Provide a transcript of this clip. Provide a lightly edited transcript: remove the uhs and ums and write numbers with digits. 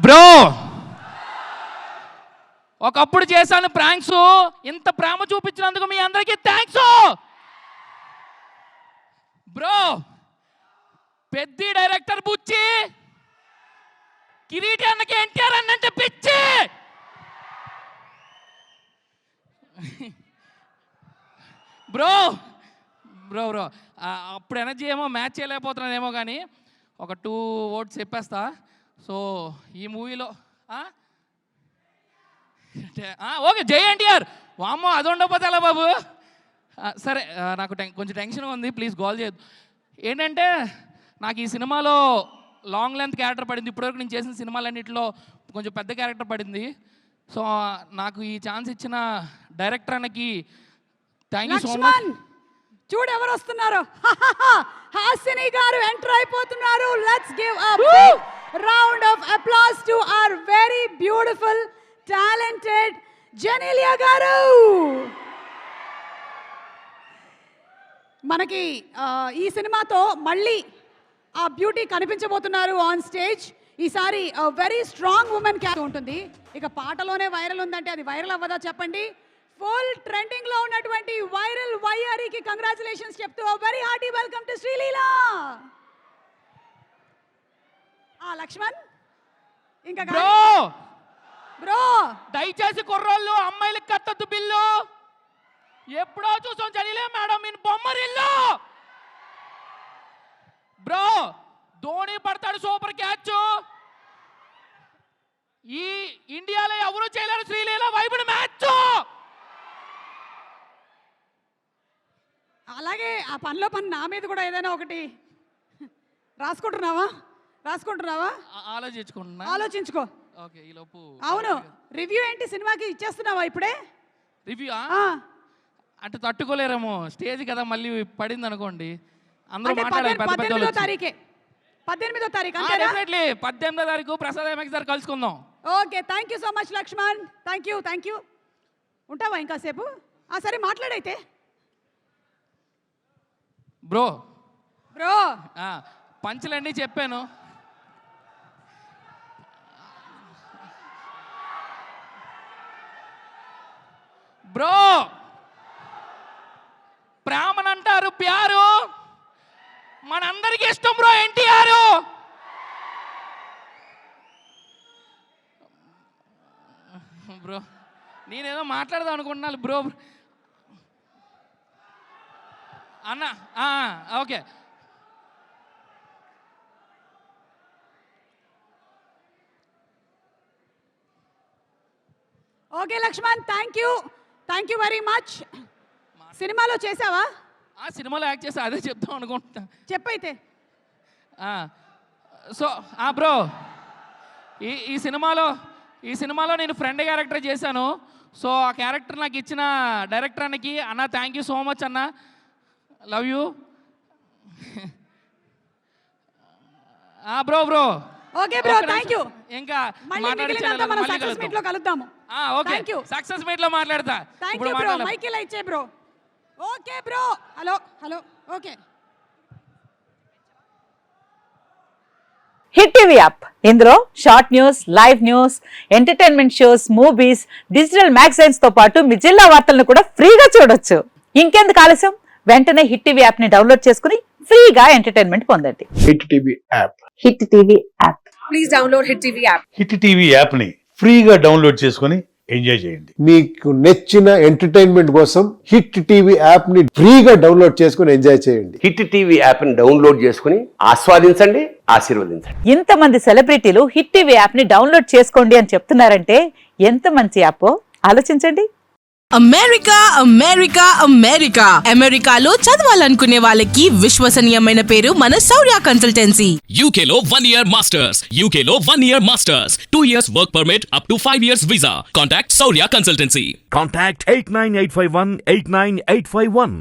Bro ఒకప్పుడు చేశాను pranks, ఇంత ప్రేమ చూపించినందుకు మీ అందరికీ థ్యాంక్స్. బ్రో పెద్ద డైరెక్టర్ బుచ్చి, కిరీటి అన్నకి ఎన్టీఆర్ అన్నంటే పిచ్చి. బ్రో బ్రో బ్రో అప్పుడు ఎనర్జీ ఏమో మ్యాచ్ చేయలేకపోతున్నానేమో, కానీ ఒక 2 ఓట్స్ చెప్పేస్తా. సో ఈ మూవీలో ఓకే జై ఎన్టీఆర్. వామ్మో అది ఉండకపోతే ఎలా బాబు. సరే నాకు కొంచెం టెన్షన్గా ఉంది, ప్లీజ్ గోల్ చేయొద్దు. ఏంటంటే నాకు ఈ సినిమాలో లాంగ్ లెంత్ క్యారెక్టర్ పడింది. ఇప్పటివరకు నేను చేసిన సినిమాలన్నింటిలో కొంచెం పెద్ద క్యారెక్టర్ పడింది. సో నాకు ఈ ఛాన్స్ ఇచ్చిన డైరెక్టర్ అన్నకి థ్యాంక్ యూ సో మచ్. చూడు ఎవరు వస్తున్నారు, హాసిని గారు ఎంటర్ అయిపోతున్నారు. Let's give a big round of applause to our very beautiful talented Genelia గారు. మనకి ఈ సినిమాతో మళ్ళీ ఆ బ్యూటీ కనిపించబోతున్నారు ఆన్ స్టేజ్. ఈసారి వెరీ స్ట్రాంగ్ ఉమెన్ క్యారెక్టర్ ఉంటుంది. ఇక పాటలోనే వైరల్ ఉందంటే అది వైరల్ అవ్వదా చెప్పండి. ఫుల్ ట్రెండింగ్ లో ఉన్నటువంటి వైరల్ వైఆర్ఈకి కంగ్రాచులేషన్స్ చెప్తూ very hearty welcome to Sreeleela. Lakshman ఇంకా బ్రో బ్రో దయచేసి కుర్రోళ్ళు అమ్మాయిలకు కట్టద్దు బిల్లు. ఎప్పుడో చూసాం Genelia madam in Bommarillu. Bro Dhoni పడతాడు సూపర్ క్యాచ్. ఈ ఇండియాలో ఎవరు చేయలేరు శ్రీలీల వైబుడ్ మ్యాచ్. అలాగే ఆ పనిలో పని నా మీద కూడా ఏదైనా ఒకటి రాసుకుంటున్నావా? ఆలోచించుకో. ఓకే ఈ లోపు అవును రివ్యూ ఏంటి సినిమాకి ఇచ్చేస్తున్నావా ఇప్పుడే? రివ్యూ అంటే తట్టుకోలేరేమో, స్టేజ్ కదా మళ్ళీ పడింది అనుకోండి. అందరూ మాట్లాడాలి. 18వ తారీఖు 18వ తారీఖు ప్రసాద్ ఎంఎక్స్ గారు కలుసుకుందాం. Okay thank you so much Lakshman. Thank you. ఉంటావా ఇంకాసేపు? సరే మాట్లాడైతే. బ్రో బ్రో పంచులన్నీ చెప్పాను. బ్రో ప్రేమనంటారు ప్యారు, మనందరికీ ఇష్టం బ్రో ఎన్టీఆర్. బ్రో నేనేదో మాట్లాడదాం అనుకుంటున్నాను బ్రో. అన్న okay okay Lakshman thank you very much. సినిమాలో చేసావా? సినిమాలో యాక్ట్ చేసా, అదే చెప్తాం అనుకుంటా. చెప్పైతే. సో బ్రో ఈ సినిమాలో నేను ఫ్రెండ్ క్యారెక్టర్ చేశాను. సో ఆ క్యారెక్టర్ నాకు ఇచ్చిన డైరెక్టర్ అన్నకి అన్న థ్యాంక్ యూ సో మచ్ అన్న, love you. Bro okay bro thank you. ఇంకా సక్సెస్ మీట్ లో కలుద్దాము. ఓకే సక్సెస్ మీట్ లో మాట్లాడతా. Thank you bro. మైక్ ఇలా ఇచ్చే bro. Okay bro. Hello okay. Hit TV app, ఇందులో short news, live news, entertainment shows, movies, digital magazines తో పాటు మీ జిల్లా వార్తలను కూడా ఫ్రీగా చూడొచ్చు. ఇంకెందుకు ఆలస్యం, వెంటనే హిట్ టీవీ యాప్ ని డౌన్లోడ్ చేసుకుని ఫ్రీగా ఎంటర్టైన్మెంట్ పొందండి. Hit TV app. Hit TV app please download hit TV app. Hit TV app ని ఫ్రీగా డౌన్లోడ్ చేసుకుని ఎంజాయ్ చేయండి. మీకు నచ్చిన ఎంటర్టైన్మెంట్ కోసం హిట్ టీవీ యాప్ ని ఫ్రీగా డౌన్లోడ్ చేసుకుని ఎంజాయ్ చేయండి. హిట్ టీవీ యాప్ ని డౌన్లోడ్ చేసుకుని ఆస్వాదించండి, ఆశీర్వదించండి. ఇంతమంది సెలబ్రిటీలు హిట్ టీవీ యాప్ ని డౌన్లోడ్ చేసుకోండి అని చెప్తున్నారంటే ఎంత మంచి యాప్ ఆలోచించండి. అమెరికాలో చదవాలనుకునే వాళ్ళకి విశ్వసనీయమైన పేరు మన శౌర్య కన్సల్టెన్సీ. UK లో 1 year masters, 2 years work permit up to 5 years visa. Contact Saurya Consultancy. Contact 89851 89851.